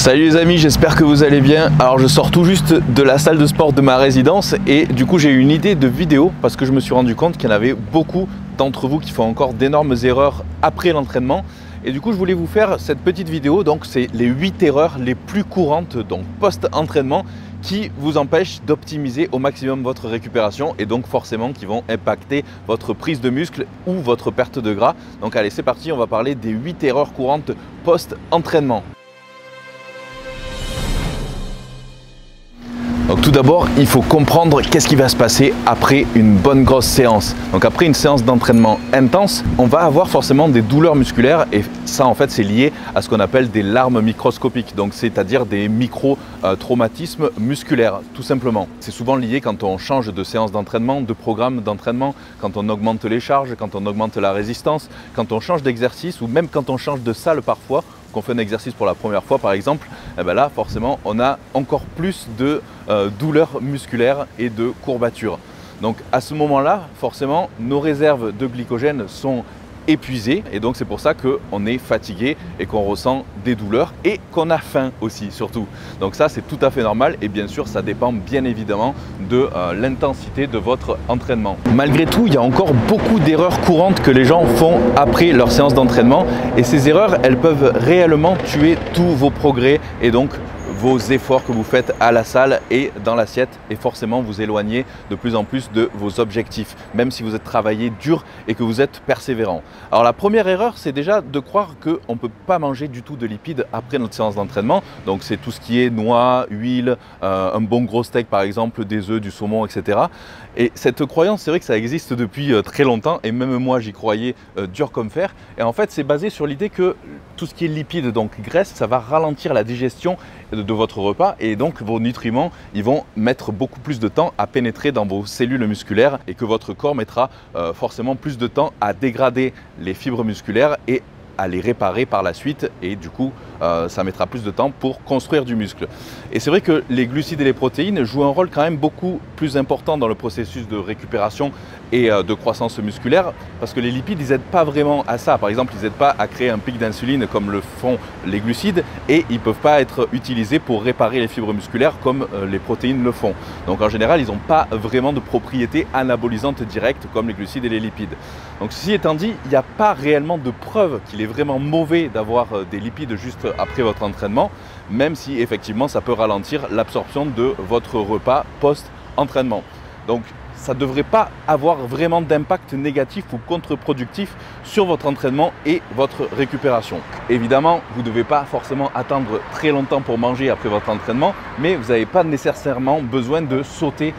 Salut les amis, j'espère que vous allez bien. Alors je sors tout juste de la salle de sport de ma résidence et du coup j'ai eu une idée de vidéo parce que je me suis rendu compte qu'il y en avait beaucoup d'entre vous qui font encore d'énormes erreurs après l'entraînement. Et du coup je voulais vous faire cette petite vidéo, donc c'est les 8 erreurs les plus courantes donc post-entraînement qui vous empêchent d'optimiser au maximum votre récupération et donc forcément qui vont impacter votre prise de muscle ou votre perte de gras. Donc allez, c'est parti, on va parler des 8 erreurs courantes post-entraînement. Donc tout d'abord, il faut comprendre qu'est-ce qui va se passer après une bonne grosse séance. Donc après une séance d'entraînement intense, on va avoir forcément des douleurs musculaires et ça en fait c'est lié à ce qu'on appelle des larmes microscopiques, donc c'est-à-dire des micro-traumatismes musculaires tout simplement. C'est souvent lié quand on change de séance d'entraînement, de programme d'entraînement, quand on augmente les charges, quand on augmente la résistance, quand on change d'exercice ou même quand on change de salle parfois, qu'on fait un exercice pour la première fois par exemple, et bien là forcément on a encore plus de douleurs musculaires et de courbatures. Donc à ce moment-là, forcément, nos réserves de glycogène sont épuisées et donc c'est pour ça qu'on est fatigué et qu'on ressent des douleurs et qu'on a faim aussi surtout. Donc ça c'est tout à fait normal et bien sûr ça dépend bien évidemment de l'intensité de votre entraînement. Malgré tout, il y a encore beaucoup d'erreurs courantes que les gens font après leur séance d'entraînement et ces erreurs elles peuvent réellement tuer tous vos progrès et donc vos efforts que vous faites à la salle et dans l'assiette et forcément vous éloigner de plus en plus de vos objectifs, même si vous êtes travaillé dur et que vous êtes persévérant. Alors la première erreur, c'est déjà de croire qu'on ne peut pas manger du tout de lipides après notre séance d'entraînement. Donc c'est tout ce qui est noix, huile, un bon gros steak par exemple, des œufs, du saumon, etc. Et cette croyance, c'est vrai que ça existe depuis très longtemps et même moi j'y croyais dur comme fer. Et en fait c'est basé sur l'idée que tout ce qui est lipides, donc graisse, ça va ralentir la digestion de votre repas et donc vos nutriments ils vont mettre beaucoup plus de temps à pénétrer dans vos cellules musculaires et que votre corps mettra forcément plus de temps à dégrader les fibres musculaires et à les réparer par la suite et du coup ça mettra plus de temps pour construire du muscle. Et c'est vrai que les glucides et les protéines jouent un rôle quand même beaucoup plus important dans le processus de récupération et de croissance musculaire parce que les lipides ils n'aident pas vraiment à ça. Par exemple, ils n'aident pas à créer un pic d'insuline comme le font les glucides et ils ne peuvent pas être utilisés pour réparer les fibres musculaires comme les protéines le font. Donc en général, ils n'ont pas vraiment de propriétés anabolisantes directes comme les glucides et les lipides. Donc ceci étant dit, il n'y a pas réellement de preuve qu'il est vraiment mauvais d'avoir des lipides juste après votre entraînement, même si effectivement ça peut ralentir l'absorption de votre repas post-entraînement. Donc ça ne devrait pas avoir vraiment d'impact négatif ou contre-productif sur votre entraînement et votre récupération. Évidemment, vous ne devez pas forcément attendre très longtemps pour manger après votre entraînement, mais vous n'avez pas nécessairement besoin de sauter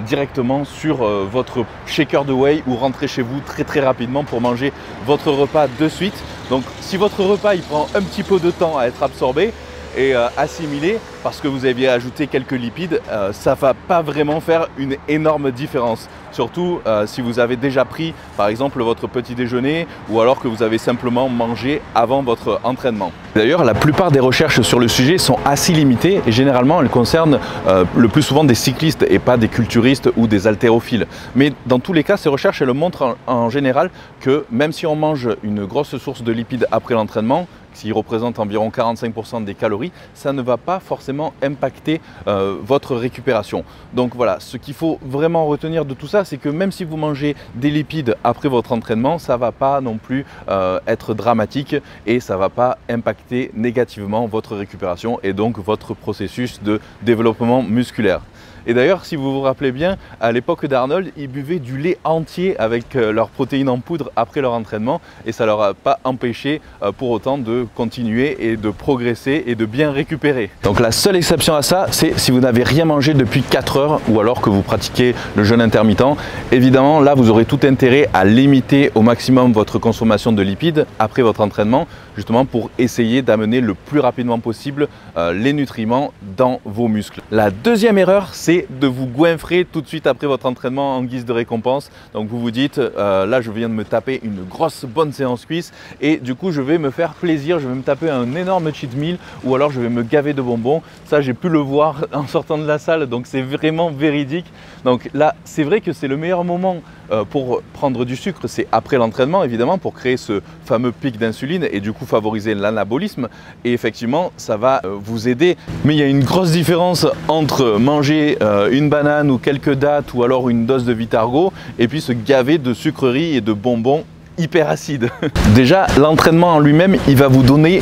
directement sur votre shaker de whey ou rentrer chez vous très rapidement pour manger votre repas de suite. Donc si votre repas il prend un petit peu de temps à être absorbé et assimilé parce que vous aviez ajouté quelques lipides, ça ne va pas vraiment faire une énorme différence. Surtout si vous avez déjà pris par exemple votre petit déjeuner ou alors que vous avez simplement mangé avant votre entraînement. D'ailleurs, la plupart des recherches sur le sujet sont assez limitées et généralement elles concernent le plus souvent des cyclistes et pas des culturistes ou des haltérophiles. Mais dans tous les cas, ces recherches elles montrent en général que même si on mange une grosse source de lipides après l'entraînement, qui représente environ 45% des calories, ça ne va pas forcément impacter votre récupération. Donc voilà, ce qu'il faut vraiment retenir de tout ça, c'est que même si vous mangez des lipides après votre entraînement, ça ne va pas non plus être dramatique et ça ne va pas impacter négativement votre récupération et donc votre processus de développement musculaire. Et d'ailleurs, si vous vous rappelez bien, à l'époque d'Arnold, ils buvaient du lait entier avec leurs protéines en poudre après leur entraînement et ça ne leur a pas empêché pour autant de continuer et de progresser et de bien récupérer. Donc la seule exception à ça, c'est si vous n'avez rien mangé depuis 4 heures ou alors que vous pratiquez le jeûne intermittent. Évidemment, là, vous aurez tout intérêt à limiter au maximum votre consommation de lipides après votre entraînement, justement pour essayer d'amener le plus rapidement possible les nutriments dans vos muscles. La deuxième erreur, c'est de vous goinfrer tout de suite après votre entraînement en guise de récompense. Donc vous vous dites, là je viens de me taper une grosse bonne séance cuisse et du coup je vais me faire plaisir, je vais me taper un énorme cheat meal ou alors je vais me gaver de bonbons. Ça j'ai pu le voir en sortant de la salle, donc c'est vraiment véridique. Donc là c'est vrai que c'est le meilleur moment pour prendre du sucre, c'est après l'entraînement évidemment pour créer ce fameux pic d'insuline et du coup favoriser l'anabolisme. Et effectivement, ça va vous aider. Mais il y a une grosse différence entre manger une banane ou quelques dattes ou alors une dose de Vitargo et puis se gaver de sucreries et de bonbons hyper acides. Déjà, l'entraînement en lui-même, il va vous donner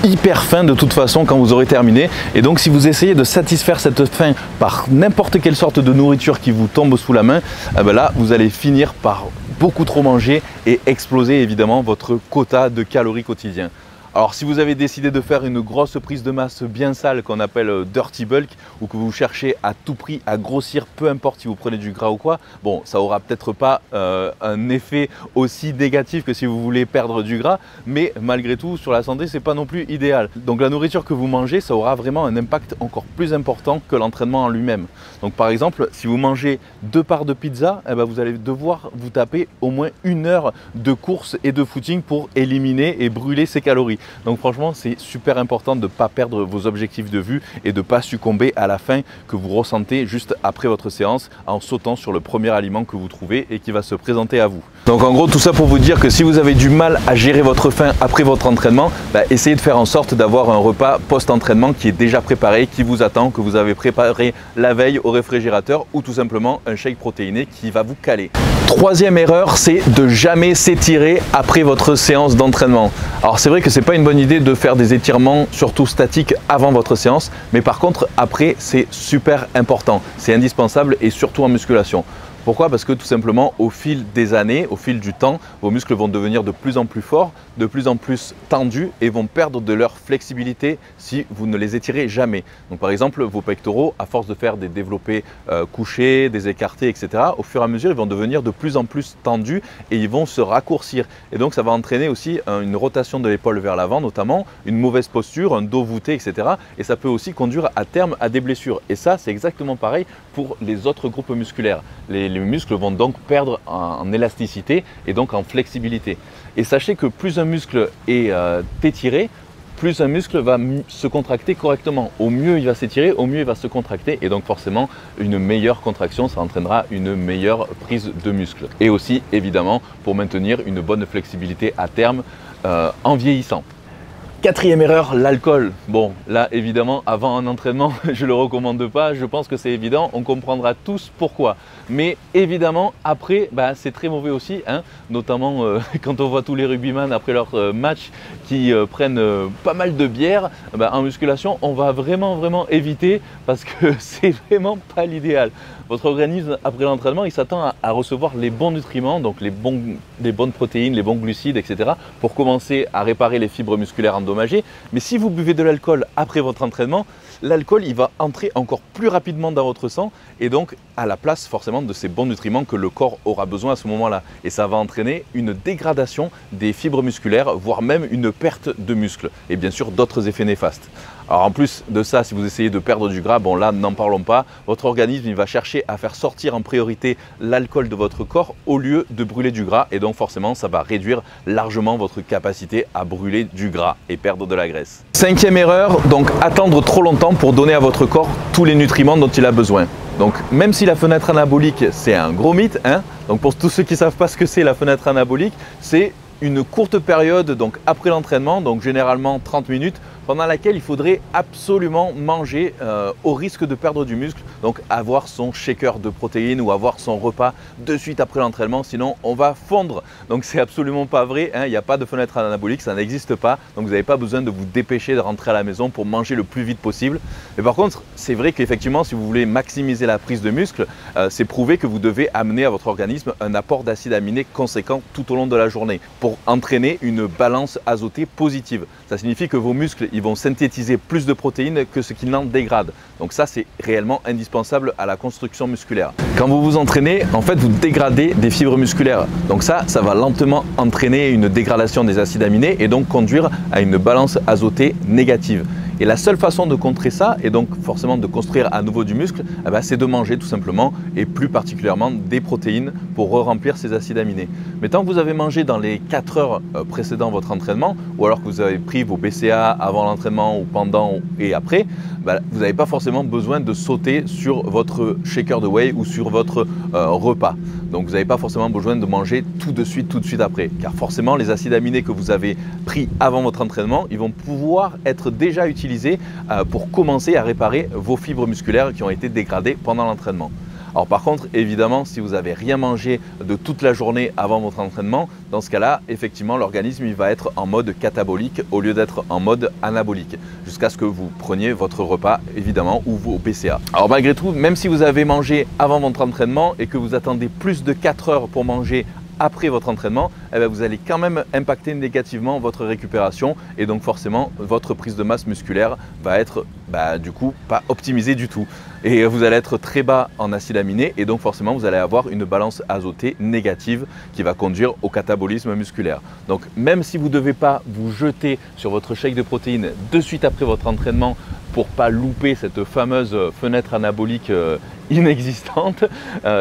hyper faim de toute façon quand vous aurez terminé, et donc si vous essayez de satisfaire cette faim par n'importe quelle sorte de nourriture qui vous tombe sous la main, eh ben là vous allez finir par beaucoup trop manger et exploser évidemment votre quota de calories quotidien. Alors si vous avez décidé de faire une grosse prise de masse bien sale qu'on appelle dirty bulk, ou que vous cherchez à tout prix à grossir, peu importe si vous prenez du gras ou quoi, bon, ça aura peut-être pas un effet aussi négatif que si vous voulez perdre du gras, mais malgré tout sur la santé c'est pas non plus idéal. Donc la nourriture que vous mangez, ça aura vraiment un impact encore plus important que l'entraînement en lui-même. Donc par exemple, si vous mangez 2 parts de pizza, eh ben, vous allez devoir vous taper au moins 1 heure de course et de footing pour éliminer et brûler ces calories. Donc franchement, c'est super important de ne pas perdre vos objectifs de vue et de ne pas succomber à la faim que vous ressentez juste après votre séance en sautant sur le premier aliment que vous trouvez et qui va se présenter à vous. Donc en gros, tout ça pour vous dire que si vous avez du mal à gérer votre faim après votre entraînement, essayez de faire en sorte d'avoir un repas post-entraînement qui est déjà préparé, qui vous attend, que vous avez préparé la veille au réfrigérateur, ou tout simplement un shake protéiné qui va vous caler. Troisième erreur, c'est de jamais s'étirer après votre séance d'entraînement. Alors c'est vrai que c'est pas une bonne idée de faire des étirements surtout statiques avant votre séance, mais par contre après c'est super important, c'est indispensable, et surtout en musculation. Pourquoi? Parce que tout simplement au fil des années, au fil du temps, vos muscles vont devenir de plus en plus forts, de plus en plus tendus, et vont perdre de leur flexibilité si vous ne les étirez jamais. Donc par exemple, vos pectoraux, à force de faire des développés couchés, des écartés, etc., au fur et à mesure, ils vont devenir de plus en plus tendus et ils vont se raccourcir. Et donc ça va entraîner aussi une rotation de l'épaule vers l'avant, notamment une mauvaise posture, un dos voûté, etc. Et ça peut aussi conduire à terme à des blessures. Et ça, c'est exactement pareil pour les autres groupes musculaires. Les muscles vont donc perdre en élasticité et donc en flexibilité. Et sachez que plus un muscle est étiré, plus un muscle va se contracter correctement. Au mieux il va s'étirer, au mieux il va se contracter, et donc forcément une meilleure contraction, ça entraînera une meilleure prise de muscle. Et aussi évidemment pour maintenir une bonne flexibilité à terme en vieillissant. Quatrième erreur, l'alcool. Bon, là évidemment, avant un entraînement, je ne le recommande pas, je pense que c'est évident, on comprendra tous pourquoi. Mais évidemment, après, c'est très mauvais aussi, hein, notamment quand on voit tous les rugbyman après leur match qui prennent pas mal de bière, en musculation, on va vraiment éviter parce que c'est vraiment pas l'idéal. Votre organisme, après l'entraînement, il s'attend à recevoir les bons nutriments, donc les bonnes protéines, les bons glucides, etc. pour commencer à réparer les fibres musculaires endommagées. Mais si vous buvez de l'alcool après votre entraînement, l'alcool il va entrer encore plus rapidement dans votre sang et donc à la place forcément de ces bons nutriments que le corps aura besoin à ce moment-là. Et ça va entraîner une dégradation des fibres musculaires, voire même une perte de muscle et bien sûr d'autres effets néfastes. Alors en plus de ça, si vous essayez de perdre du gras, bon là n'en parlons pas, votre organisme il va chercher à faire sortir en priorité l'alcool de votre corps au lieu de brûler du gras, et donc forcément ça va réduire largement votre capacité à brûler du gras et perdre de la graisse. Cinquième erreur, donc attendre trop longtemps pour donner à votre corps tous les nutriments dont il a besoin. Donc même si la fenêtre anabolique c'est un gros mythe, hein, donc pour tous ceux qui ne savent pas ce que c'est la fenêtre anabolique, c'est une courte période donc après l'entraînement, donc généralement 30 minutes, pendant laquelle il faudrait absolument manger au risque de perdre du muscle, donc avoir son shaker de protéines ou avoir son repas de suite après l'entraînement, sinon on va fondre. Donc c'est absolument pas vrai, hein, il n'y a pas de fenêtre anabolique, ça n'existe pas, donc vous n'avez pas besoin de vous dépêcher de rentrer à la maison pour manger le plus vite possible. Mais par contre, c'est vrai qu'effectivement, si vous voulez maximiser la prise de muscle, c'est prouvé que vous devez amener à votre organisme un apport d'acides aminés conséquent tout au long de la journée pour entraîner une balance azotée positive. Ça signifie que vos muscles ils vont synthétiser plus de protéines que ce qu'ils n'en dégradent. Donc ça, c'est réellement indispensable à la construction musculaire. Quand vous vous entraînez, en fait, vous dégradez des fibres musculaires. Donc ça va lentement entraîner une dégradation des acides aminés et donc conduire à une balance azotée négative. Et la seule façon de contrer ça, et donc forcément de construire à nouveau du muscle, c'est de manger tout simplement, et plus particulièrement des protéines pour remplir ces acides aminés. Mais tant que vous avez mangé dans les 4 heures précédant votre entraînement, ou alors que vous avez pris vos BCA avant l'entraînement ou pendant et après, vous n'avez pas forcément besoin de sauter sur votre shaker de whey ou sur votre repas. Donc vous n'avez pas forcément besoin de manger tout de suite après. Car forcément, les acides aminés que vous avez pris avant votre entraînement, ils vont pouvoir être déjà utilisés pour commencer à réparer vos fibres musculaires qui ont été dégradées pendant l'entraînement. Alors par contre, évidemment, si vous n'avez rien mangé de toute la journée avant votre entraînement, dans ce cas-là, effectivement, l'organisme il va être en mode catabolique au lieu d'être en mode anabolique, jusqu'à ce que vous preniez votre repas, évidemment, ou vos BCA. Alors malgré tout, même si vous avez mangé avant votre entraînement et que vous attendez plus de 4 heures pour manger après votre entraînement, vous allez quand même impacter négativement votre récupération et donc forcément votre prise de masse musculaire va être du coup pas optimisée du tout. Et vous allez être très bas en acides aminés et donc forcément vous allez avoir une balance azotée négative qui va conduire au catabolisme musculaire. Donc même si vous ne devez pas vous jeter sur votre shake de protéines de suite après votre entraînement pour pas louper cette fameuse fenêtre anabolique inexistante,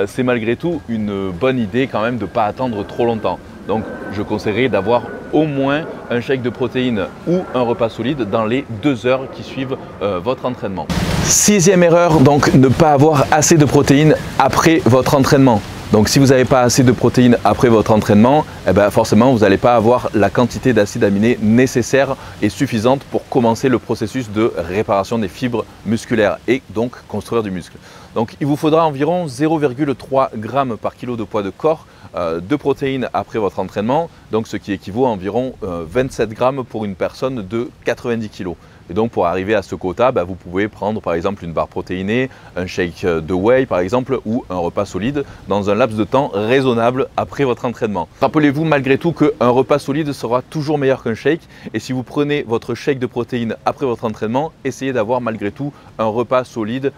c'est malgré tout une bonne idée quand même de ne pas attendre trop longtemps. Donc je conseillerais d'avoir au moins un shake de protéines ou un repas solide dans les 2 heures qui suivent votre entraînement. 6e erreur, donc ne pas avoir assez de protéines après votre entraînement. Donc si vous n'avez pas assez de protéines après votre entraînement, forcément vous n'allez pas avoir la quantité d'acides aminés nécessaire et suffisante pour commencer le processus de réparation des fibres musculaires et donc construire du muscle. Donc il vous faudra environ 0,3 g par kilo de poids de corps de protéines après votre entraînement, donc ce qui équivaut à environ 27 grammes pour une personne de 90 kg. Et donc pour arriver à ce quota, vous pouvez prendre par exemple une barre protéinée, un shake de whey par exemple ou un repas solide dans un laps de temps raisonnable après votre entraînement. Rappelez-vous malgré tout qu'un repas solide sera toujours meilleur qu'un shake et si vous prenez votre shake de protéines après votre entraînement, essayez d'avoir malgré tout un repas solide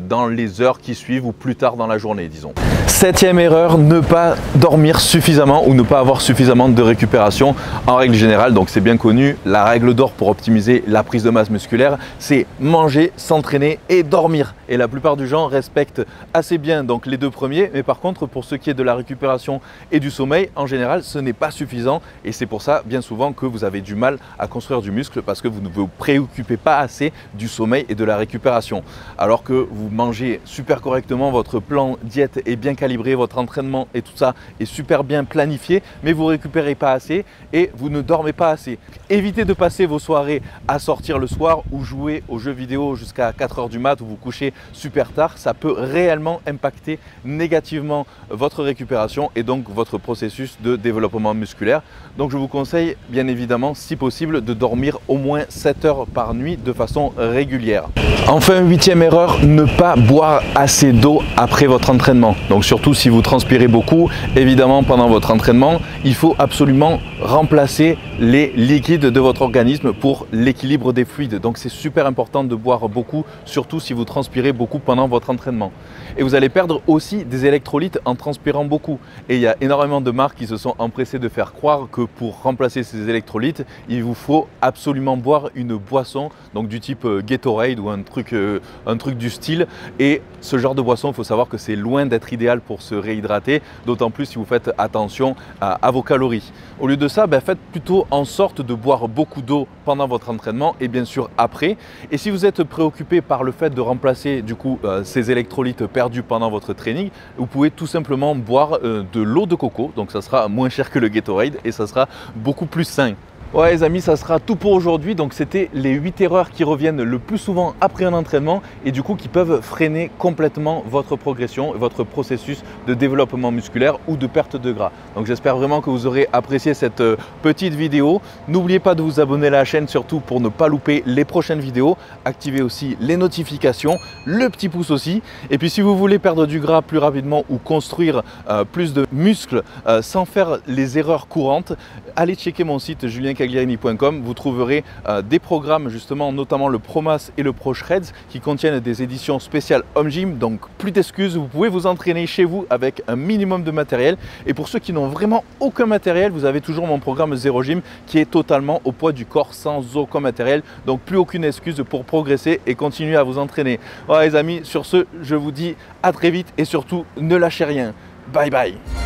dans les heures qui suivent ou plus tard dans la journée, disons. 7e erreur, ne pas dormir suffisamment ou ne pas avoir suffisamment de récupération en règle générale. Donc c'est bien connu, la règle d'or pour optimiser la prise de masse musculaire, c'est manger, s'entraîner et dormir. Et la plupart du gens respectent assez bien donc les 2 premiers, mais par contre pour ce qui est de la récupération et du sommeil, en général ce n'est pas suffisant et c'est pour ça bien souvent que vous avez du mal à construire du muscle parce que vous ne vous préoccupez pas assez du sommeil et de la récupération. Alors que vous mangez super correctement, votre plan diète est bien calibré, votre entraînement et tout ça est super bien planifié, mais vous ne récupérez pas assez et vous ne dormez pas assez. Évitez de passer vos soirées à sortir le soir ou jouer aux jeux vidéo jusqu'à 4 heures du mat ou vous coucher super tard. Ça peut réellement impacter négativement votre récupération et donc votre processus de développement musculaire. Donc je vous conseille bien évidemment, si possible, de dormir au moins 7 heures par nuit de façon régulière. Enfin, 8e erreur, ne pas boire assez d'eau après votre entraînement. Donc surtout si vous transpirez beaucoup, évidemment pendant votre entraînement, il faut absolument remplacer les liquides de votre organisme pour l'équilibre des fluides. Donc c'est super important de boire beaucoup, surtout si vous transpirez beaucoup pendant votre entraînement. Et vous allez perdre aussi des électrolytes en transpirant beaucoup. Et il y a énormément de marques qui se sont empressées de faire croire que pour remplacer ces électrolytes, il vous faut absolument boire une boisson, donc du type Gatorade ou un truc du style. Et ce genre de boisson, il faut savoir que c'est loin d'être idéal pour se réhydrater, d'autant plus si vous faites attention à vos calories. Au lieu de ça, faites plutôt en sorte de boire beaucoup d'eau pendant votre entraînement et bien sûr après. Et si vous êtes préoccupé par le fait de remplacer du coup ces électrolytes perdus pendant votre training, vous pouvez tout simplement boire de l'eau de coco, donc ça sera moins cher que le Gatorade et ça sera beaucoup plus sain. Ouais les amis, ça sera tout pour aujourd'hui. Donc c'était les 8 erreurs qui reviennent le plus souvent après un entraînement et du coup qui peuvent freiner complètement votre progression, votre processus de développement musculaire ou de perte de gras. Donc j'espère vraiment que vous aurez apprécié cette petite vidéo. N'oubliez pas de vous abonner à la chaîne surtout pour ne pas louper les prochaines vidéos. Activez aussi les notifications, le petit pouce aussi. Et puis si vous voulez perdre du gras plus rapidement ou construire plus de muscles sans faire les erreurs courantes, allez checker mon site Julien adriencagliarini.com, vous trouverez des programmes justement, notamment le ProMass et le Pro Shreds qui contiennent des éditions spéciales Home Gym. Donc plus d'excuses, vous pouvez vous entraîner chez vous avec un minimum de matériel. Et pour ceux qui n'ont vraiment aucun matériel, vous avez toujours mon programme Zero Gym qui est totalement au poids du corps sans aucun matériel. Donc plus aucune excuse pour progresser et continuer à vous entraîner. Voilà les amis, sur ce, je vous dis à très vite et surtout ne lâchez rien. Bye bye.